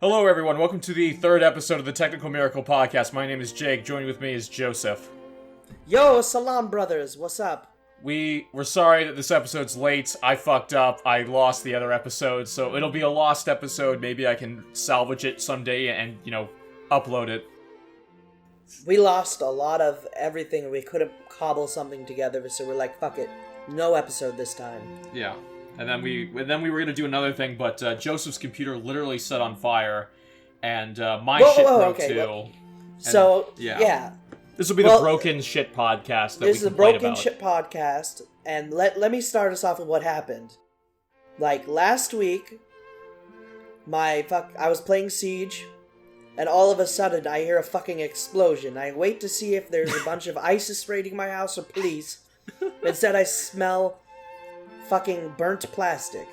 Hello, everyone. Welcome to the third episode of the Technical Miracle Podcast. My name is Jake. Joining with me is Joseph. Yo, Salam brothers, what's up? We're sorry that this episode's late. I fucked up. I lost the other episode, so it'll be a lost episode. Maybe I can salvage it someday and, upload it. We lost a lot of everything. We couldn't cobble something together, so we're like, fuck it. No episode this time. Yeah. And then we were gonna do another thing, but Joseph's computer literally set on fire, and my shit broke too. Well, so yeah. This will be the broken shit podcast. This is a broken shit podcast, and let me start us off with what happened. Like last week, I was playing Siege, and all of a sudden I hear a fucking explosion. I wait to see if there's a bunch of ISIS raiding my house or police. Instead, I smell fucking burnt plastic,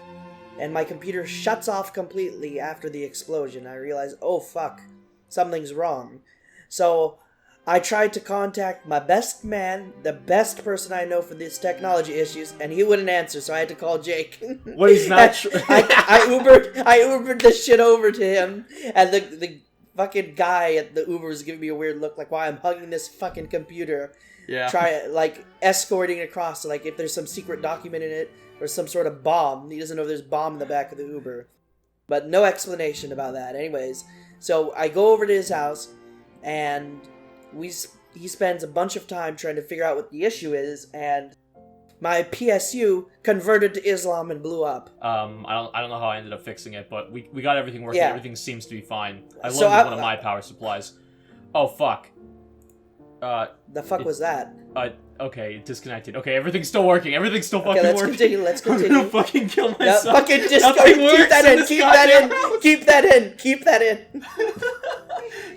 and my computer shuts off completely after the explosion. I realize, oh fuck, something's wrong. So I tried to contact my best man, the best person I know for these technology issues, and he wouldn't answer, so I had to call Jake. What he's not I Ubered this shit over to him, and the fucking guy at the Uber was giving me a weird look, like, why I'm hugging this fucking computer. Yeah. Escorting it across, like, if there's some secret document in it, or some sort of bomb. He doesn't know if there's a bomb in the back of the Uber. But no explanation about that. Anyways, so I go over to his house, and he spends a bunch of time trying to figure out what the issue is, and my PSU converted to Islam and blew up. I don't know how I ended up fixing it, but we got everything working. Yeah. Everything seems to be fine. I loaded one of my power supplies. Oh fuck. The fuck was that? Okay, it disconnected. Okay, everything's still working. Everything's still fucking working. Let's continue. I'm gonna fucking kill myself. No, fucking just keep that in.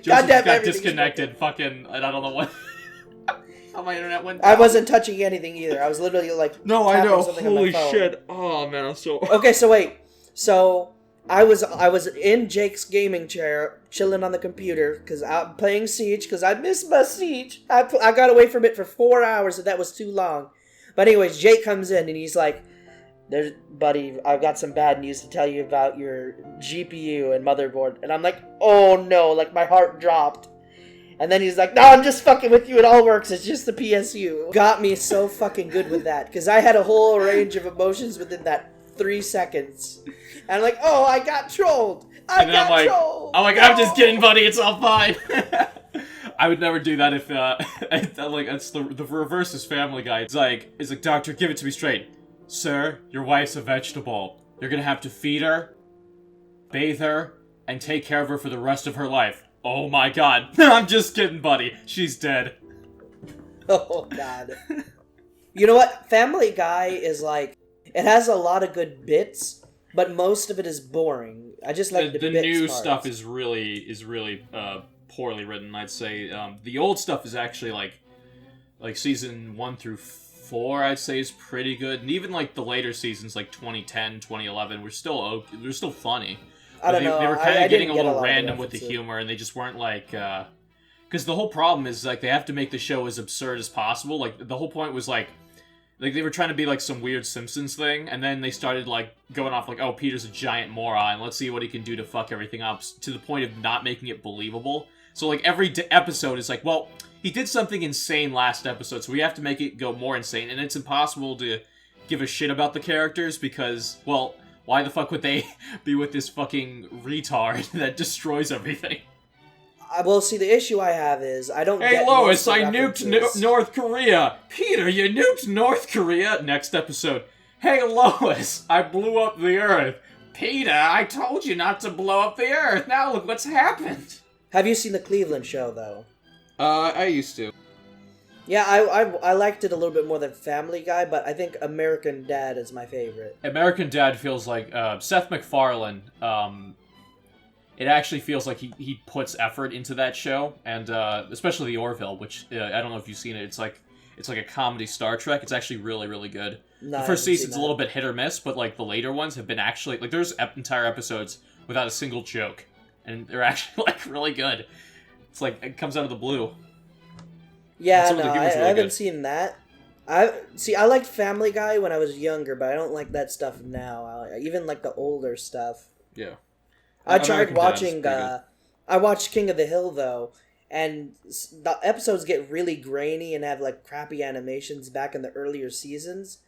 Joseph got disconnected. Fucking, I don't know what. How my internet went down. I wasn't touching anything either. I was literally like, no, I know. Holy shit! Oh man, I'm so. Okay, so wait. So I was in Jake's gaming chair, chilling on the computer, because I'm playing Siege, because I missed my Siege. I got away from it for 4 hours, and that was too long. But anyways, Jake comes in, and he's like, buddy, I've got some bad news to tell you about your GPU and motherboard. And I'm like, oh no, like my heart dropped. And then he's like, no, I'm just fucking with you, it all works, it's just the PSU. Got me so fucking good with that, because I had a whole range of emotions within that 3 seconds. And I'm like, oh, I got trolled. I'm like, I'm just kidding, buddy. It's all fine. I would never do that if, it's the reverse is Family Guy. It's like, doctor, give it to me straight. Sir, your wife's a vegetable. You're gonna have to feed her, bathe her, and take care of her for the rest of her life. Oh my god. I'm just kidding, buddy. She's dead. Oh, God. You know what? Family Guy is like, it has a lot of good bits, but most of it is boring. I just like the bits new parts. Stuff is really poorly written, I'd say. The old stuff is actually like season 1 through 4, I'd say, is pretty good, and even like the later seasons, like 2010, 2011, were still funny. I don't know. They were kind of getting a little random with the humor, and they just weren't like. Because the whole problem is like they have to make the show as absurd as possible. Like the whole point was like they were trying to be like some weird Simpsons thing, and then they started like going off like, oh, Peter's a giant moron, let's see what he can do to fuck everything up, to the point of not making it believable. So like every episode is like, well, he did something insane last episode, so we have to make it go more insane, and it's impossible to give a shit about the characters because, well, why the fuck would they be with this fucking retard that destroys everything? Well, see, the issue I have is I don't get... Hey, Lois, I nuked North Korea. Peter, you nuked North Korea. Next episode. Hey, Lois, I blew up the Earth. Peter, I told you not to blow up the Earth. Now look what's happened. Have you seen the Cleveland show, though? I used to. Yeah, I liked it a little bit more than Family Guy, but I think American Dad is my favorite. American Dad feels like Seth MacFarlane. It actually feels like he puts effort into that show, and especially the Orville, which I don't know if you've seen it. It's like a comedy Star Trek. It's actually really, really good. No, the first season's a little bit hit or miss, but like the later ones have been actually like there's entire episodes without a single joke, and they're actually like really good. It's like it comes out of the blue. Yeah, no, I haven't seen that. I liked Family Guy when I was younger, but I don't like that stuff now. I even like the older stuff. Yeah. I tried American watching. Dad's I watched King of the Hill though, and the episodes get really grainy and have like crappy animations back in the earlier seasons.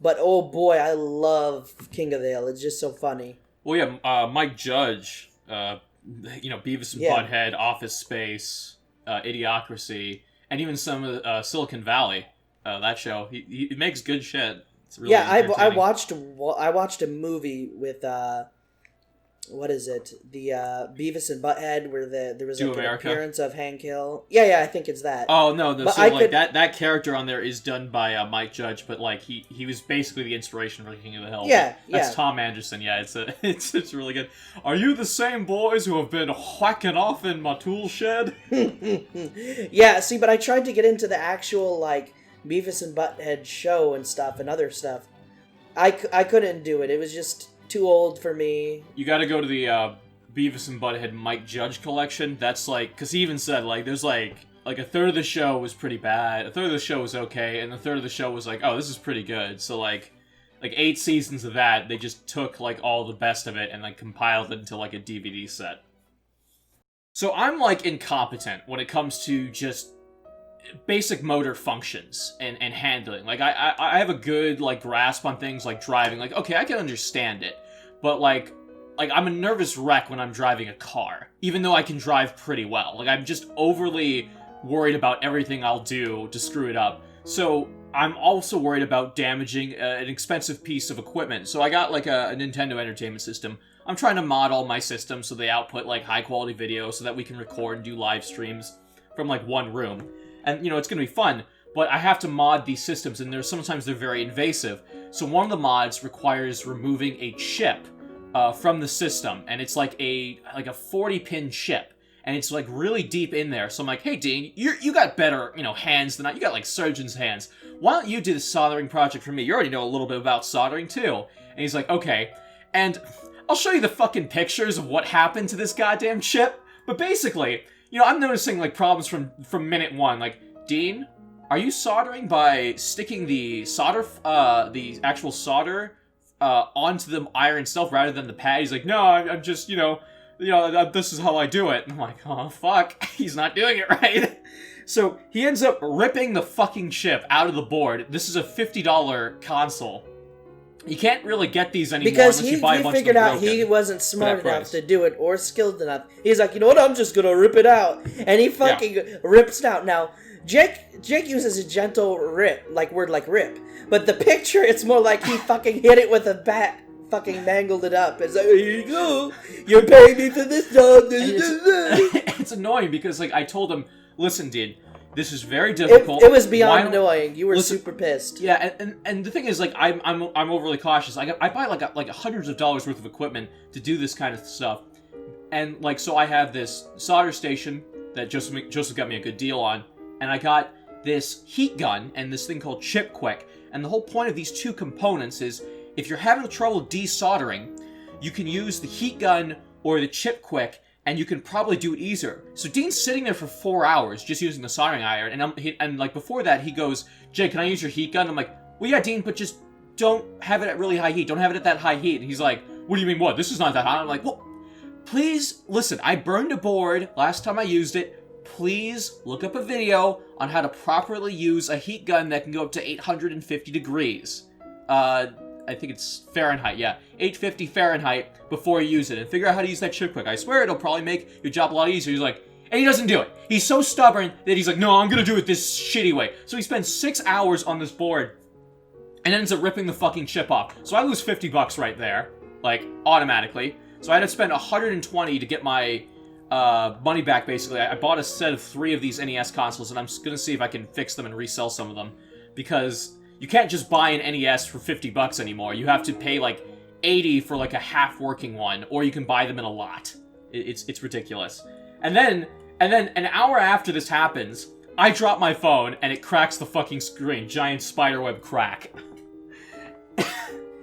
But oh boy, I love King of the Hill. It's just so funny. Well, yeah, Mike Judge, Beavis and Butthead, Office Space, Idiocracy, and even some of Silicon Valley. That show, he makes good shit. It's really I watched a movie with what is it? The Beavis and Butthead, where there was like an appearance of Hank Hill. Yeah, I think it's that. Oh no, that character on there is done by Mike Judge, but like he was basically the inspiration for King of the Hill. Yeah, that's Tom Anderson. Yeah, it's really good. Are you the same boys who have been whacking off in my tool shed? Yeah, see, but I tried to get into the actual like Beavis and Butthead show and stuff and other stuff. I couldn't do it. It was just too old for me. You got to go to the Beavis and Butthead Mike Judge collection. That's like, because he even said like there's like a third of the show was pretty bad, a third of the show was okay, and a third of the show was like, oh, this is pretty good. So like 8 seasons of that, they just took like all the best of it and like compiled it into like a DVD set. So I'm like incompetent when it comes to just basic motor functions and handling. Like I have a good like grasp on things like driving. Like, okay, I can understand it. But like I'm a nervous wreck when I'm driving a car, even though I can drive pretty well. Like I'm just overly worried about everything I'll do to screw it up. So I'm also worried about damaging an expensive piece of equipment. So I got like a Nintendo Entertainment System. I'm trying to mod all my systems so they output like high quality video so that we can record and do live streams from like one room. And it's going to be fun, but I have to mod these systems, and sometimes they're very invasive. So one of the mods requires removing a chip from the system, and it's like a 40-pin chip, and it's like really deep in there. So I'm like, hey Dean, you got better hands than I. You got like surgeon's hands. Why don't you do the soldering project for me? You already know a little bit about soldering too. And he's like, okay, and I'll show you the fucking pictures of what happened to this goddamn chip. But basically, I'm noticing like problems from minute one. Like, Dean, are you soldering by sticking the actual solder onto the iron itself rather than the pad? He's like, no, I'm just this is how I do it. And I'm like, oh fuck, he's not doing it right. So he ends up ripping the fucking chip out of the board. This is a $50 console. You can't really get these anymore because unless you buy a bunch figured of them out broken he wasn't smart enough to do it or skilled enough. He's like, you know what? I'm just gonna rip it out, and he fucking rips it out. Now, Jake uses a gentle rip, like rip, but the picture it's more like he fucking hit it with a bat, fucking mangled it up. It's like, here you go, you're paying me for this job. It's annoying because like I told him, listen, Dean. This is very difficult. It was beyond annoying. You were super pissed. Yeah, and the thing is, like, I'm overly cautious. I buy like hundreds of dollars worth of equipment to do this kind of stuff, and like so I have this solder station that Joseph got me a good deal on, and I got this heat gun and this thing called Chip Quick. And the whole point of these two components is if you're having trouble desoldering, you can use the heat gun or the Chip Quick. And you can probably do it easier. So Dean's sitting there for 4 hours just using the soldering iron, and like before that he goes, Jay, can I use your heat gun? I'm like, well yeah, Dean, but just don't have it at really high heat. Don't have it at that high heat. And he's like, what do you mean what? This is not that hot. I'm like, well, please listen. I burned a board last time I used it. Please look up a video on how to properly use a heat gun that can go up to 850 degrees. I think it's Fahrenheit, yeah. 850 Fahrenheit before you use it. And figure out how to use that chip quick. I swear it'll probably make your job a lot easier. He's like, and he doesn't do it. He's so stubborn that he's like, no, I'm gonna do it this shitty way. So he spends 6 hours on this board and ends up ripping the fucking chip off. So I lose $50 right there, like, automatically. So I had to spend $120 to get my money back, basically. I bought a set of 3 of these NES consoles, and I'm gonna see if I can fix them and resell some of them. Because you can't just buy an NES for $50 anymore. You have to pay like $80 for like a half-working one, or you can buy them in a lot. It's ridiculous. And then an hour after this happens, I drop my phone and it cracks the fucking screen. Giant spiderweb crack.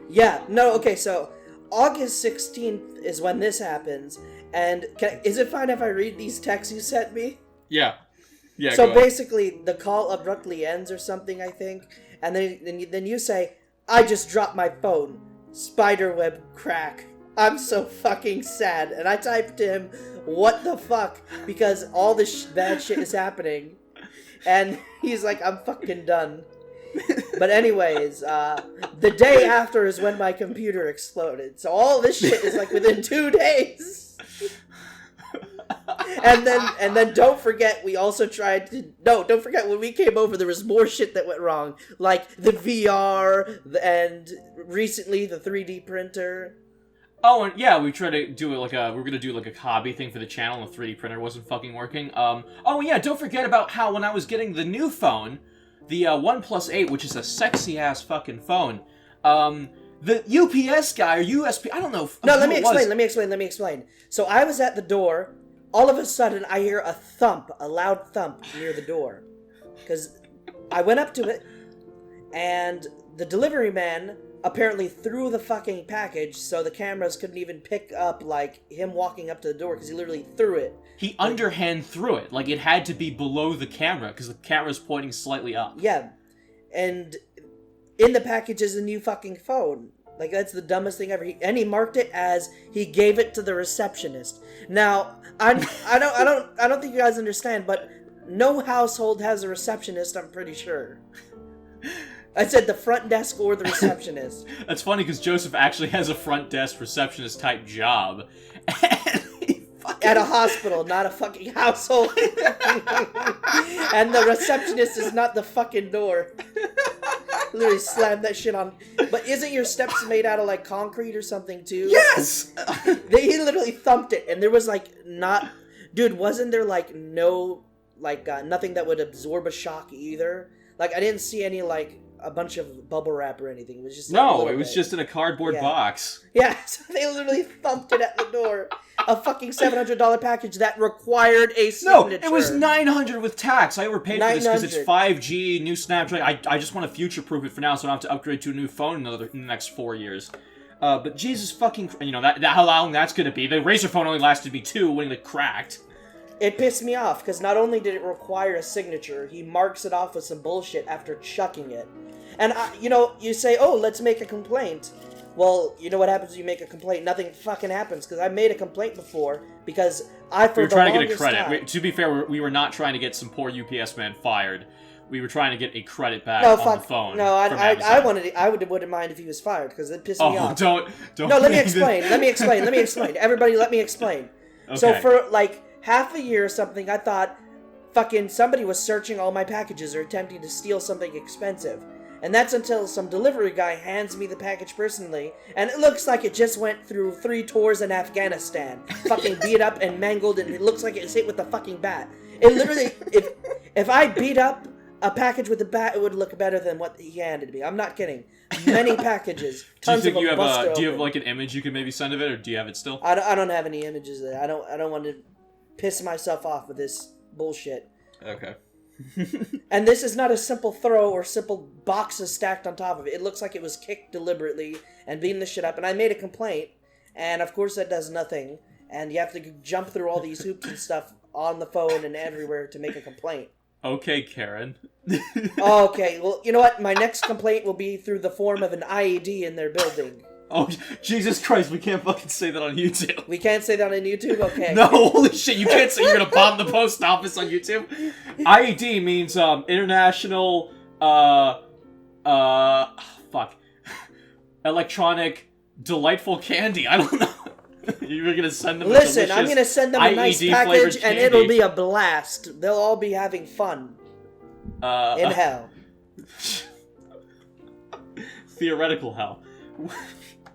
Yeah, no, okay, so August 16th is when this happens, and is it fine if I read these texts you sent me? Yeah. Yeah. So basically, the call abruptly ends or something, I think. And then you say, I just dropped my phone. Spiderweb crack. I'm so fucking sad. And I typed to him, what the fuck? Because all this bad shit is happening. And he's like, I'm fucking done. But anyways, the day after is when my computer exploded. So all this shit is like within 2 days. And then don't forget, we also tried to... No, don't forget, when we came over, there was more shit that went wrong. Like the VR, and recently the 3D printer. Oh, and yeah, we tried to do it like we were gonna do like a hobby thing for the channel, and the 3D printer wasn't fucking working. Oh yeah, don't forget about how when I was getting the new phone, the OnePlus 8, which is a sexy-ass fucking phone, the UPS guy, or USP, I don't know. No, let me explain. So I was at the door. All of a sudden, I hear a thump, a loud thump near the door. Because I went up to it, and the delivery man apparently threw the fucking package so the cameras couldn't even pick up, like, him walking up to the door, because he literally threw it. He underhand threw it. Like, it had to be below the camera, because the camera's pointing slightly up. Yeah. And in the package is a new fucking phone. Like, that's the dumbest thing ever. And he marked it as he gave it to the receptionist. Now, I don't think you guys understand, but no household has a receptionist, I'm pretty sure. I said the front desk or the receptionist. That's funny, because Joseph actually has a front desk receptionist type job. At a hospital, not a fucking household. And the receptionist is not the fucking door. Literally slammed that shit on. But isn't your steps made out of like concrete or something too? Yes! He literally thumped it, and there was like not... Dude, wasn't there like no... Like nothing that would absorb a shock either? Like I didn't see any like a bunch of bubble wrap or anything. It was just no, it was just in a cardboard box. Yeah, so they literally thumped it at the door. A fucking $700 package that required a signature. No, it was $900 with tax. I overpaid for this because it's 5G, new Snapdragon. I just want to future-proof it for now, so I don't have to upgrade to a new phone in the next 4 years. But Jesus fucking... You know, that how long that's going to be. The Razr phone only lasted me 2 when it cracked. It pissed me off, because not only did it require a signature, he marks it off with some bullshit after chucking it. And, you say, oh, let's make a complaint. Well, you know what happens when you make a complaint? Nothing fucking happens, because I made a complaint before, because we were trying to get a credit. To be fair, we were not trying to get some poor UPS man fired. We were trying to get a credit back on the phone. No, I wouldn't mind if he was fired, because it pissed me off. Don't. No, let me explain. Everybody, let me explain. Okay. So for, like, half a year or something, I thought fucking somebody was searching all my packages or attempting to steal something expensive. And that's until some delivery guy hands me the package personally, and it looks like it just went through 3 tours in Afghanistan. Fucking beat up and mangled, and it looks like it's hit with a fucking bat. It literally, if I beat up a package with a bat, it would look better than what he handed me. I'm not kidding. Many packages. Tons do you of them. Do you have like an image you can maybe send of it, or do you have it still? I don't have any images of it. I don't want to piss myself off with this bullshit. Okay. And this is not a simple throw or simple boxes stacked on top of it. It looks like it was kicked deliberately and beating the shit up. And I made a complaint, and of course that does nothing. And you have to jump through all these hoops and stuff on the phone and everywhere to make a complaint. Okay, Karen. Okay, well, you know what? My next complaint will be through the form of an IED in their building. Oh, Jesus Christ, we can't fucking say that on YouTube. We can't say that on YouTube? Okay. No, holy shit, you can't say you're gonna bomb the post office on YouTube. IED means, International, Electronic Delightful Candy. I don't know. You're gonna send them Listen, I'm gonna send them a nice package, and candy. It'll be a blast. They'll all be having fun. In hell. Theoretical hell.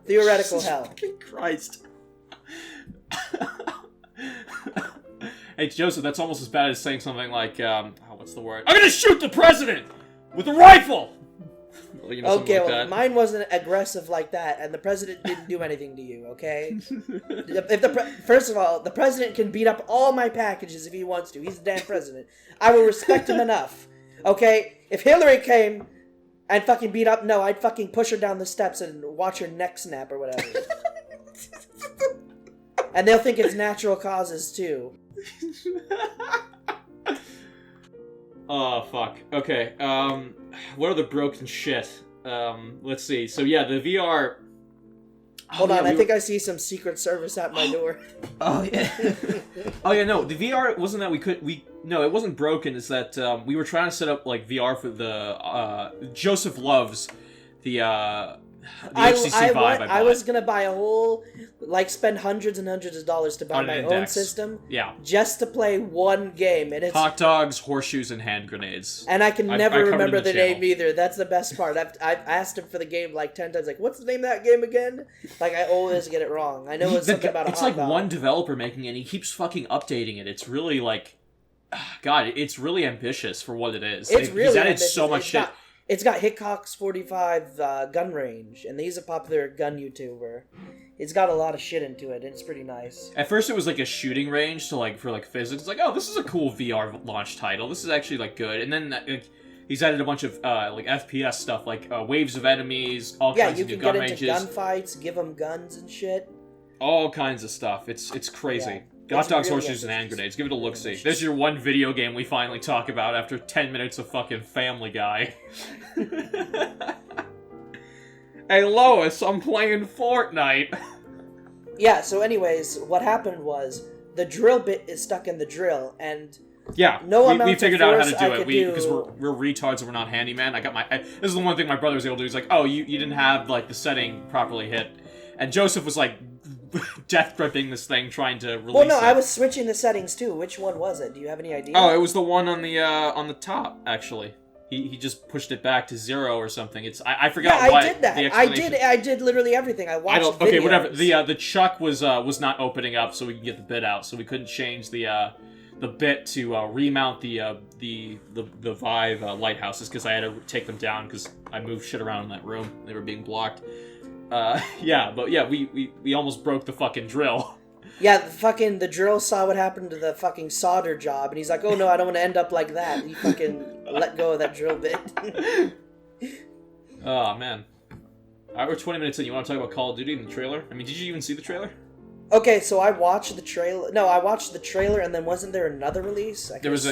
Theoretical hell. Fucking Christ. Hey, Joseph, that's almost as bad as saying something like, what's the word? I'm gonna shoot the president! With a rifle! You know, okay, like well, mine wasn't aggressive like that, and the president didn't do anything to you, okay? First of all, the president can beat up all my packages if he wants to. He's the damn president. I will respect him enough, okay? If Hillary came and fucking beat up, no, I'd fucking push her down the steps and watch her neck snap or whatever. And they'll think it's natural causes, too. Oh, fuck. Okay, what are the broken shit? Let's see. So, yeah, the VR... Hold on, I think I see some Secret Service at my door. Oh yeah. Oh yeah, no, the VR wasn't that no, it wasn't broken. It's that we were trying to set up like VR for the Joseph loves the HTC Vive. I was gonna buy a whole, like, spend hundreds and hundreds of dollars to buy my own system. Yeah. Just to play one game, and it's hot dogs, horseshoes, and hand grenades. And I can never remember the name either. That's the best part. I've asked him for the game like 10 times. Like, what's the name of that game again? Like, I always get it wrong. I know it's something about a hot dog. It's like one developer making it, and he keeps fucking updating it. It's really like, God, it's really ambitious for what it is. It's really he's added ambitious. So much shit. It's got Hitchcock's 45 gun range, and he's a popular gun YouTuber. It's got a lot of shit into it, and it's pretty nice. At first, it was like a shooting range to like for like physics. It's like, oh, this is a cool VR launch title. This is actually like good. And then he's added a bunch of like FPS stuff, like waves of enemies, all kinds of new gun ranges. Yeah, you can get into gunfights, give them guns and shit. All kinds of stuff. It's crazy. Yeah. Hot dogs, horseshoes, and hand grenades. Give it a look-see. There's your one video game we finally talk about after 10 minutes of fucking Family Guy. Hey, Lois, I'm playing Fortnite. Yeah, so anyways, what happened was, the drill bit is stuck in the drill, and... Yeah, we figured out how to do it. Because we're retards and we're not handyman. I got this is the one thing my brother was able to do. He's like, oh, you didn't have, like, the setting properly hit. And Joseph was, like, death gripping this thing, trying to release it. Well, no, I was switching the settings, too. Which one was it? Do you have any idea? Oh, it was the one on the top, actually. He just pushed it back to 0 or something. I forgot what. Yeah, I did that. I did literally everything. I watched videos. Okay, whatever. The chuck was not opening up, so we could get the bit out, so we couldn't change the bit to remount the Vive lighthouses, because I had to take them down because I moved shit around in that room. They were being blocked. We almost broke the fucking drill. Yeah, the drill saw what happened to the fucking solder job, and he's like, oh no, I don't want to end up like that. He fucking let go of that drill bit. Oh, man. Alright, we're 20 minutes in. You want to talk about Call of Duty and the trailer? I mean, did you even see the trailer? Okay, so I watched the trailer. No, I watched the trailer, and then wasn't there another release? It was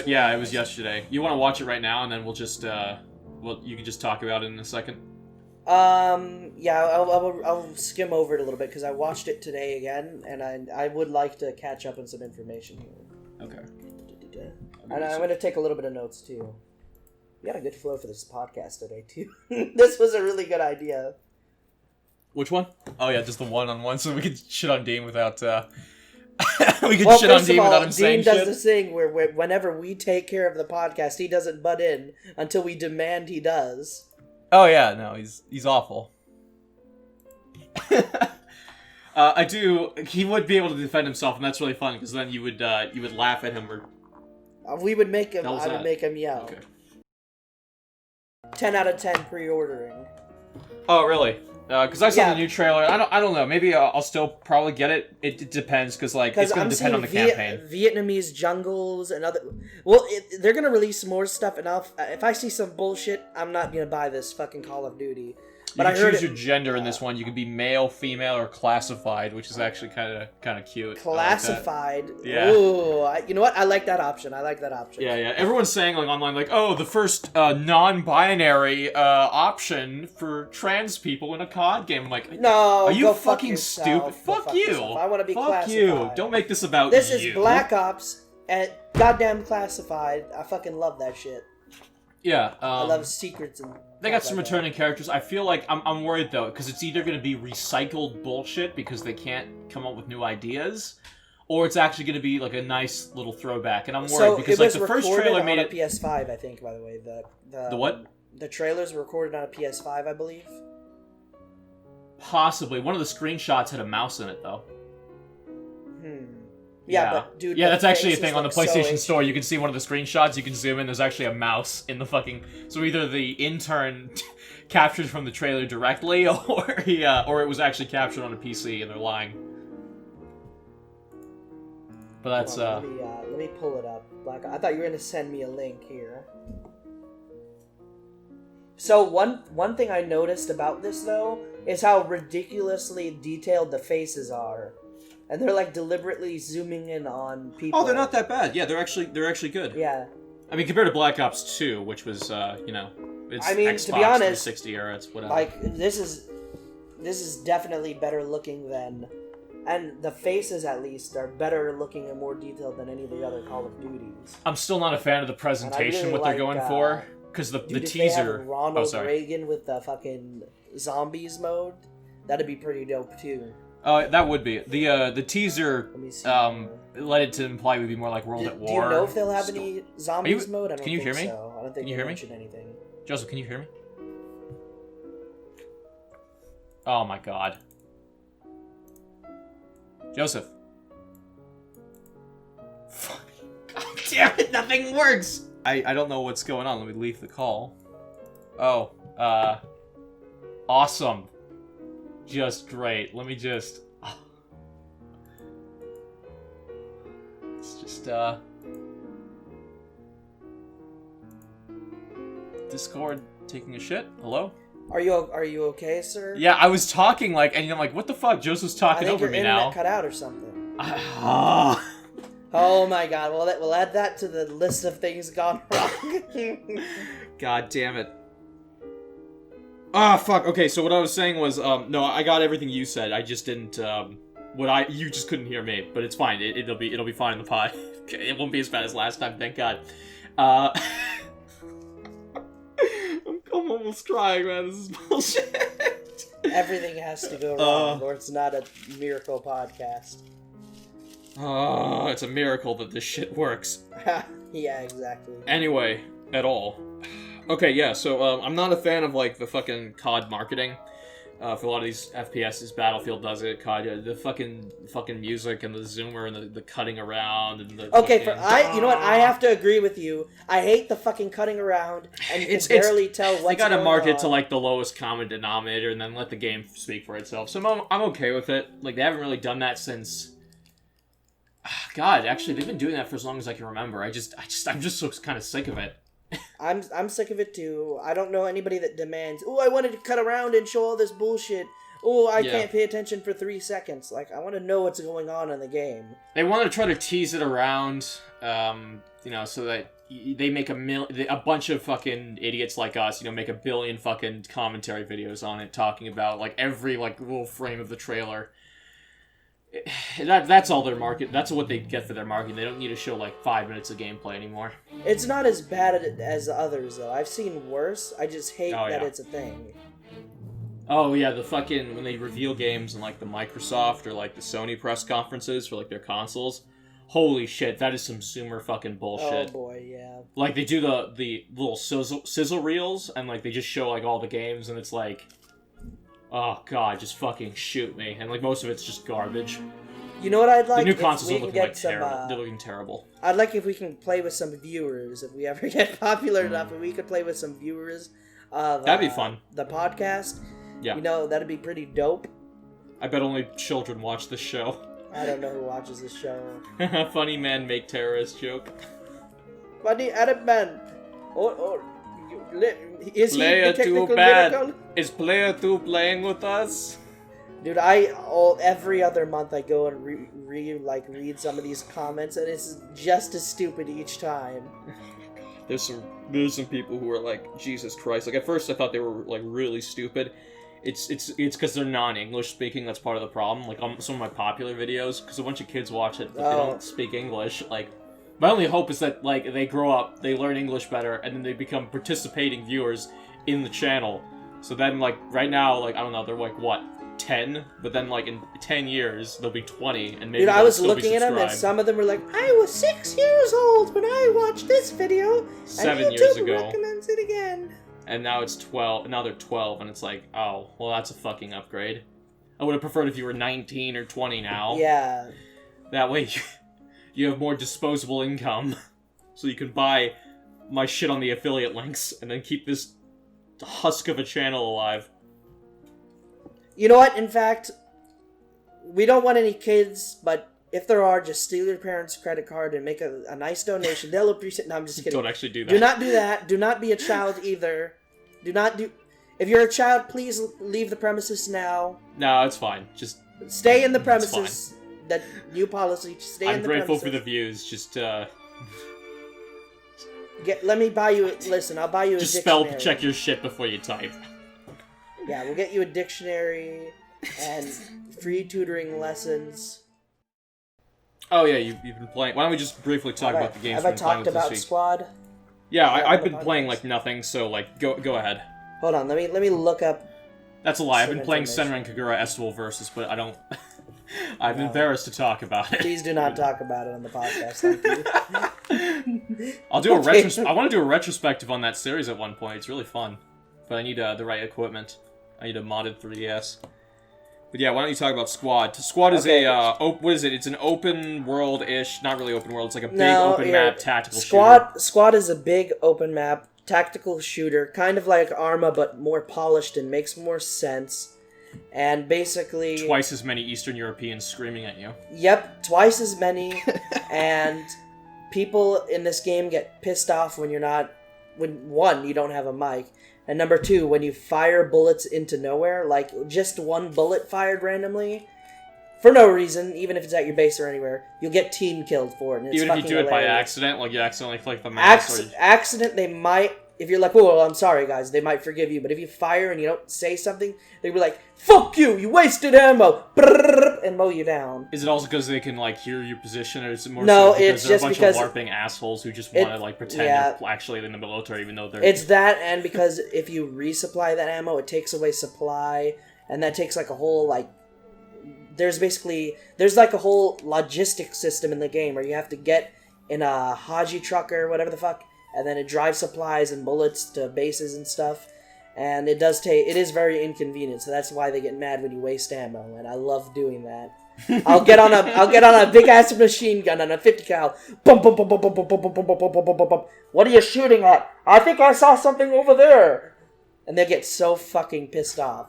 yesterday. You want to watch it right now, and then we'll just, you can just talk about it in a second? Yeah, I'll skim over it a little bit, because I watched it today again, and I would like to catch up on some information here. Okay. And I'm going to take a little bit of notes, too. We got a good flow for this podcast today, too. This was a really good idea. Which one? Oh, yeah, just the one-on-one, so we could shit on Dean without, we could shit on Dean without him saying shit. Dean does this thing where whenever we take care of the podcast, he doesn't butt in until we demand he does. Oh yeah, no, he's awful. He would be able to defend himself, and that's really fun, because then you would laugh at him or... we would make him, I would make him yell. Okay. 10 out of 10 pre-ordering. Oh, really? Because I saw the new trailer. I don't know. Maybe I'll still probably get it. It depends, because it's going to depend on the campaign. Vietnamese jungles and other... Well, they're going to release more stuff, and if I see some bullshit, I'm not going to buy this fucking Call of Duty. But you can choose your gender in this one. You can be male, female, or classified, which is actually kind of cute. Classified? Like yeah. Ooh, you know what? I like that option. Yeah. Everyone's saying like online, like, oh, the first non-binary option for trans people in a COD game. I'm like, no, are you fucking stupid? Fuck you. I want to be classified. Fuck you. Don't make this about This is Black Ops and goddamn classified. I fucking love that shit. Yeah. I love secrets and... They got some returning characters. I feel like I'm worried though, because it's either going to be recycled bullshit because they can't come up with new ideas, or it's actually going to be like a nice little throwback. And I'm worried because like the first trailer made it PS5, I think. By the way, the what? The trailers were recorded on a PS5, I believe. Possibly. One of the screenshots had a mouse in it though. Yeah, but dude, yeah, that's actually a thing on the PlayStation Store. You can see one of the screenshots. You can zoom in. There's actually a mouse in the fucking. So either the intern captured from the trailer directly, or or it was actually captured on a PC, and they're lying. But that's let me pull it up. I thought you were gonna send me a link here. So one thing I noticed about this though is how ridiculously detailed the faces are. And they're like deliberately zooming in on people. Oh, they're not that bad. Yeah, they're actually good. Yeah. I mean, compared to Black Ops 2, which was it's to be honest, 360 era, it's whatever. Like this is this is definitely better looking than, and the faces at least are better looking and more detailed than any of the other Call of Duties. I'm still not a fan of the presentation, really what they're going for, because the if teaser. They have Ronald Reagan with the fucking zombies mode, that'd be pretty dope too. That would be the teaser. Led it to imply it would be more like World at War. Do you know if they'll have any zombies mode? I don't can you hear me? So. I don't think can you hear me? Anything. Joseph, can you hear me? Oh my god. Joseph. Fuck. God damn it, nothing works! I don't know what's going on. Let me leave the call. Oh, awesome. Just great. Let me just... It's just, Discord taking a shit? Hello? Are you okay, sir? Yeah, I was talking and I'm like, what the fuck? Joseph's talking over me now. I think your internet cut out or something. Oh my god, well, we'll add that to the list of things gone wrong. God damn it. Ah, fuck. Okay, so what I was saying was, no, I got everything you said. I just didn't, you just couldn't hear me, but it's fine. It'll be fine in the pod. It won't be as bad as last time, thank God. I'm almost crying, man. This is bullshit. Everything has to go wrong, or it's not a miracle podcast. Oh, it's a miracle that this shit works. Yeah, exactly. Anyway, at all. Okay, yeah, so, I'm not a fan of, the fucking COD marketing. For a lot of these FPSs, Battlefield does it, COD, the fucking music and the zoomer and the cutting around and the okay, you know what, I have to agree with you. I hate the fucking cutting around, and you can barely tell what's going on. They gotta market to, the lowest common denominator and then let the game speak for itself. So I'm okay with it. They haven't really done that since... God, actually, they've been doing that for as long as I can remember. I'm just so kind of sick of it. I'm sick of it too. I don't know anybody that demands, "Oh, I wanted to cut around and show all this bullshit. Oh, I can't pay attention for 3 seconds." I want to know what's going on in the game. They want to try to tease it around, so that they make a bunch of fucking idiots like us, make a billion fucking commentary videos on it, talking about every little frame of the trailer. That's all their market. That's what they get for their marketing. They don't need to show 5 minutes of gameplay anymore. It's not as bad as others though. I've seen worse. I just hate that it's a thing. Oh yeah, the fucking when they reveal games in the Microsoft or the Sony press conferences for their consoles. Holy shit, that is some zoomer fucking bullshit. Oh boy, yeah. They do the little sizzle reels and they just show all the games and it's oh god, just fucking shoot me. And most of it's just garbage. You know what I'd like? The new consoles are looking terrible. They're looking terrible. I'd like if we can play with some viewers. If we ever get popular enough, and we could play with some viewers of that'd be fun. The podcast. Yeah. That'd be pretty dope. I bet only children watch this show. I don't know who watches this show. Funny man make terrorist joke. Funny Arab man. Is player he the too bad. Miracle? Is player 2 playing with us? Dude, every other month I go and read some of these comments, and it's just as stupid each time. There's some people who are Jesus Christ. At first I thought they were really stupid. It's because they're non-English speaking. That's part of the problem. On some of my popular videos, because a bunch of kids watch it, but they don't speak English. My only hope is that they grow up, they learn English better, and then they become participating viewers in the channel. So then right now, I don't know, they're what, 10? But then in 10 years they'll be 20, and maybe Dude, I was looking at them, and some of them were I was 6 years old when I watched this video, 7 and years YouTube ago recommends it again. And now it's 12. Now they're 12, and it's oh, well, that's a fucking upgrade. I would have preferred if you were 19 or 20 now. Yeah. That way you have more disposable income, so you can buy my shit on the affiliate links, and then keep this husk of a channel alive. You know what? In fact, we don't want any kids, but if there are, just steal your parents' credit card and make a nice donation. They'll appreciate. No, I'm just kidding. Don't actually do that. Do not do that. Do not be a child either. Do not do. If you're a child, please leave the premises now. No, it's fine. Just stay in the premises. That new policy. Just stay in the premises. I'm grateful for the views. Just let me buy you. Listen, I'll buy you. Just spell check your shit before you type. Yeah, we'll get you a dictionary and free tutoring lessons. Oh yeah, you've been playing. Why don't we just briefly talk about the games have we've I been playing talked with about this week? Squad? Yeah, I've been playing like nothing, so like go ahead. Hold on, let me look up. That's a lie. I've some been playing information. Senran and Kagura Estival Versus, but I don't. I'm embarrassed to talk about it. Please do not talk about it on the podcast. Thank you. I'll do a I want to do a retrospective on that series at one point. It's really fun, but I need the right equipment. I need a modded 3DS. But yeah, why don't you talk about Squad? Squad is what is it? It's an open world-ish, not really open world. It's like a big open map tactical shooter. Squad is a big open map tactical shooter, kind of like Arma, but more polished and makes more sense. And basically, twice as many Eastern Europeans screaming at you. Yep, twice as many. And people in this game get pissed off when one, you don't have a mic. And number two, when you fire bullets into nowhere, like just one bullet fired randomly, for no reason, even if it's at your base or anywhere, you'll get team killed for it. And it's even if you do it by accident, like you accidentally click the mouse. Accident, they might, if you're like, oh, I'm sorry guys, they might forgive you. But if you fire and you don't say something, they'll be like, fuck you, you wasted ammo, and mow you down. Is it also because they can like hear your position, or is it more no, so because it's they're just a bunch of LARPing assholes who just want to like pretend they're actually in the military, even though they're... It's that, and because if you resupply that ammo, it takes away supply, and that takes like a whole like... There's like a whole logistic system in the game where you have to get in a Haji truck or whatever the fuck, and then it drives supplies and bullets to bases and stuff. And it is very inconvenient, so that's why they get mad when you waste ammo, and I love doing that. I'll get on a big ass machine gun on a 50 cal. Bum, bum, bum, bum, bum, bum, bum, bum, bum, bum, bum, bum, bum. What are you shooting at? I think I saw something over there. And they get so fucking pissed off.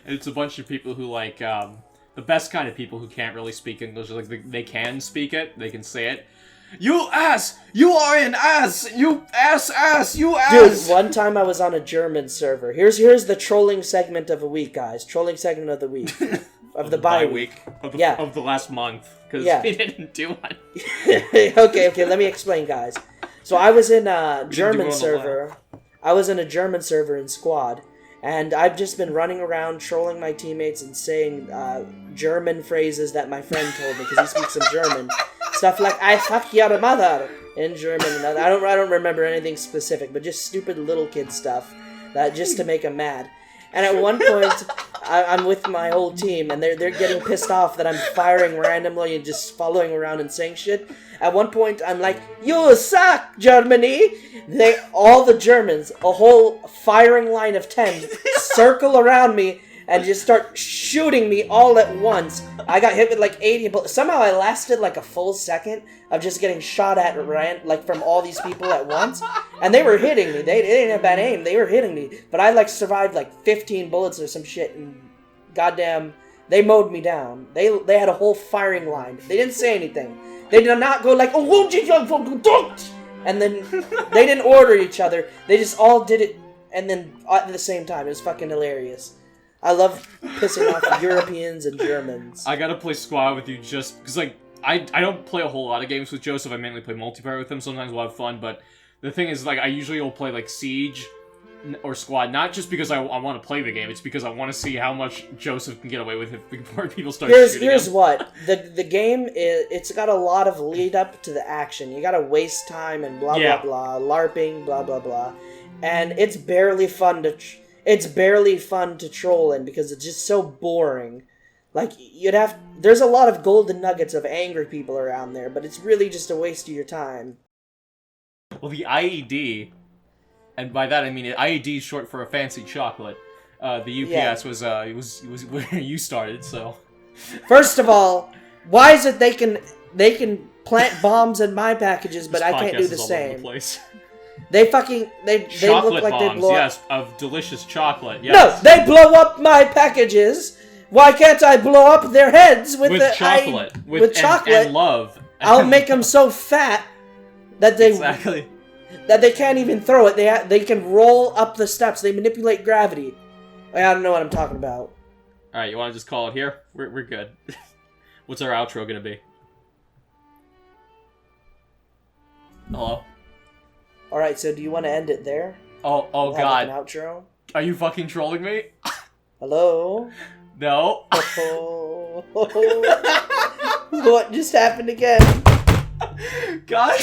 It's a bunch of people who like the best kind of people who can't really speak English. Like they can speak it, they can say it. You ass! You are an ass! You ass! You ass! Dude, one time I was on a German server. Here's the trolling segment of a week, guys. Trolling segment of the week. Of the bye week. Of the last month. Because we didn't do one. Okay, let me explain, guys. So I was in a German server. I was in a German server in Squad. And I've just been running around trolling my teammates and saying German phrases that my friend told me because he speaks some German. Stuff like "I fuck your mother" in German. And I don't remember anything specific, but just stupid little kid stuff that just to make him mad. And at one point, I'm with my whole team, and they're getting pissed off that I'm firing randomly and just following around and saying shit. At one point, I'm like, "You suck, Germany!" All the Germans, a whole firing line of 10, circle around me and just start shooting me all at once. I got hit with like 80 bullets. Somehow I lasted like a full second of just getting shot at like from all these people at once. And they were hitting me. They didn't have bad aim. They were hitting me. But I like survived like 15 bullets or some shit. And goddamn, they mowed me down. They had a whole firing line. They didn't say anything. They did not go like, "Oh, and then they didn't order each other. They just all did it and then at the same time. It was fucking hilarious. I love pissing off Europeans and Germans. I gotta play Squad with you just because, like, I don't play a whole lot of games with Joseph. I mainly play multiplayer with him. Sometimes we'll have fun, but the thing is, like, I usually will play, like, Siege or Squad, not just because I want to play the game, it's because I want to see how much Joseph can get away with it before people start shooting him. Here's what. The game, it's got a lot of lead up to the action. You gotta waste time and blah, blah, blah, LARPing, blah, blah, blah. And it's barely fun to troll in because it's just so boring. Like, there's a lot of golden nuggets of angry people around there, but it's really just a waste of your time. Well, the IED, and by that I mean IED is short for a fancy chocolate. The UPS was where you started, so. First of all, why is it they can plant bombs in my packages, but I can't do the same? They look like bombs, they blow up. Yes, of delicious chocolate. Yes. No, they blow up my packages. Why can't I blow up their heads with chocolate? With chocolate and love. I'll make them so fat that they can't even throw it. They can roll up the steps. They manipulate gravity. I don't know what I'm talking about. All right, you want to just call it here? We're good. What's our outro gonna be? Hello. All right, so do you want to end it there? Oh God! Like an outro. Are you fucking trolling me? Hello? No. Oh. What just happened again? God.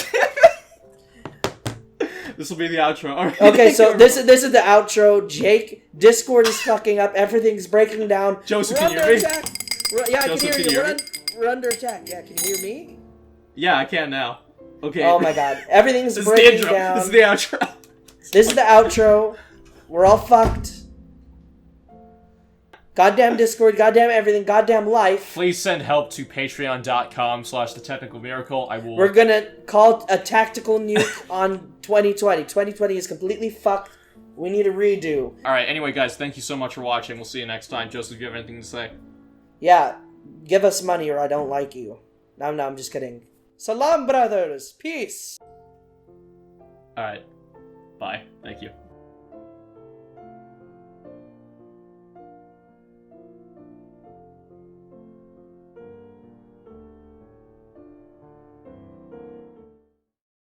This will be the outro. Right. Okay, so this is the outro. Jake, Discord is fucking up. Everything's breaking down. Joseph, We're can you under hear me? attack. Yeah, I Joseph, can hear you. me? We're under attack. Yeah, can you hear me? Yeah, I can now. Okay. Oh my god. Everything's This breaking is the intro. down. This is the outro. This is the outro. We're all fucked. Goddamn Discord, goddamn everything, goddamn life. Please send help to patreon.com/thetechnicalmiracle. I will... We're gonna call a tactical nuke on 2020. 2020 is completely fucked. We need a redo. Alright, anyway guys, thank you so much for watching. We'll see you next time. Joseph, do you have anything to say? Yeah, give us money or I don't like you. No, I'm just kidding. Salam, brothers. Peace. Alright. Bye. Thank you.